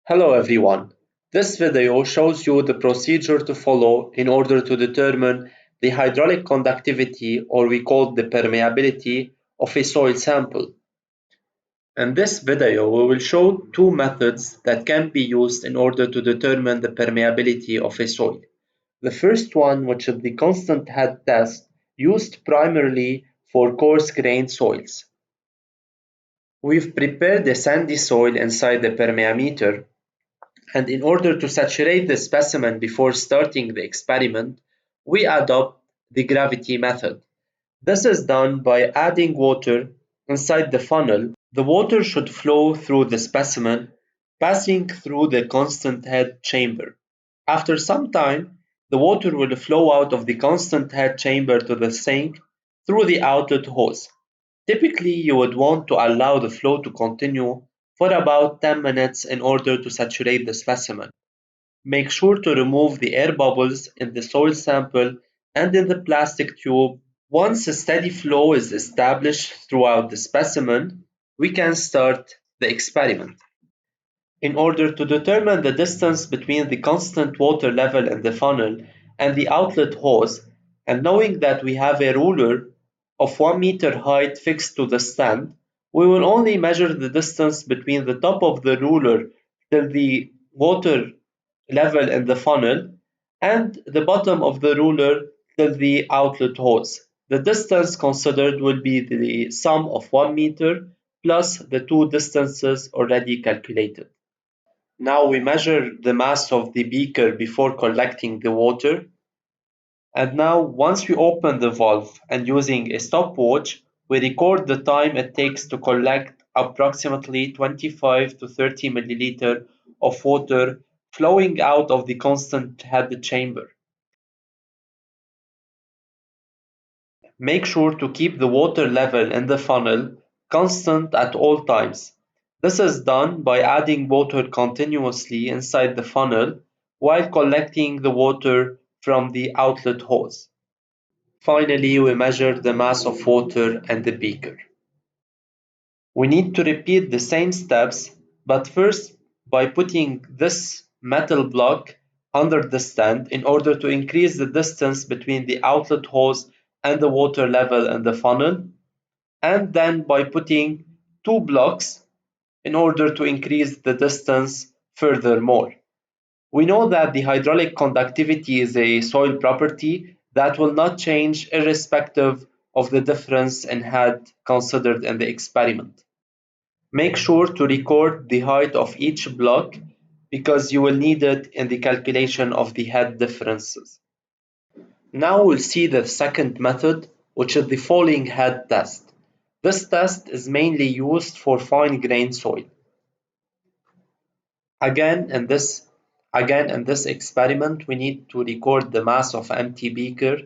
Hello everyone. This video shows you the procedure to follow in order to determine the hydraulic conductivity, or we call the permeability, of a soil sample. In this video, we will show two methods that can be used in order to determine the permeability of a soil. The first one, which is the constant head test, used primarily for coarse-grained soils. We've prepared a sandy soil inside the permeameter, and in order to saturate the specimen before starting the experiment, we adopt the gravity method. This is done by adding water inside the funnel. The water should flow through the specimen, passing through the constant head chamber. After some time, the water will flow out of the constant head chamber to the sink through the outlet hose. Typically, you would want to allow the flow to continue for about 10 minutes in order to saturate the specimen. Make sure to remove the air bubbles in the soil sample and in the plastic tube. Once a steady flow is established throughout the specimen, we can start the experiment. In order to determine the distance between the constant water level in the funnel and the outlet hose, and knowing that we have a ruler of 1 meter height fixed to the stand, we will only measure the distance between the top of the ruler till the water level in the funnel and the bottom of the ruler till the outlet hose. The distance considered will be the sum of 1 meter plus the two distances already calculated. Now we measure the mass of the beaker before collecting the water. And now once we open the valve and using a stopwatch, we record the time it takes to collect approximately 25 to 30 milliliter of water flowing out of the constant head chamber. Make sure to keep the water level in the funnel constant at all times. This is done by adding water continuously inside the funnel while collecting the water from the outlet hose. Finally, we measure the mass of water in the beaker. We need to repeat the same steps, but first by putting this metal block under the stand in order to increase the distance between the outlet hose and the water level in the funnel, and then by putting two blocks in order to increase the distance furthermore. We know that the hydraulic conductivity is a soil property that will not change irrespective of the difference in head considered in the experiment. Make sure to record the height of each block because you will need it in the calculation of the head differences. Now we'll see the second method, which is the falling head test. This test is mainly used for fine-grained soil. Again, in this experiment, we need to record the mass of empty beaker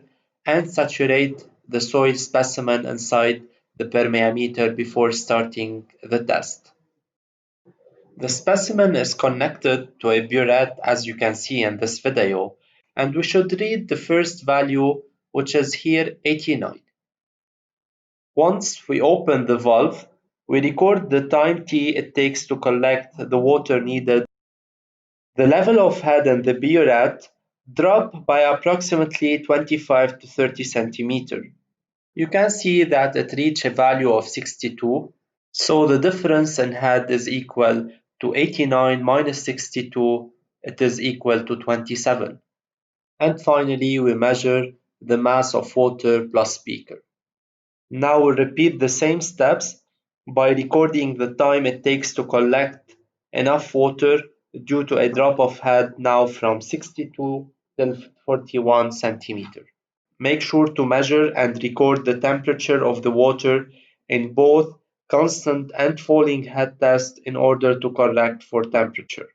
and saturate the soil specimen inside the permeameter before starting the test. The specimen is connected to a burette, as you can see in this video, and we should read the first value, which is here 89. Once we open the valve, we record the time t it takes to collect the water needed. The level of head in the burette dropped by approximately 25 to 30 centimeters. You can see that it reached a value of 62, so the difference in head is equal to 89 minus 62, it is equal to 27. And finally, we measure the mass of water plus beaker. Now we'll repeat the same steps by recording the time it takes to collect enough water due to a drop of head now from 62 till 41 centimeter. Make sure to measure and record the temperature of the water in both constant and falling head test in order to correct for temperature.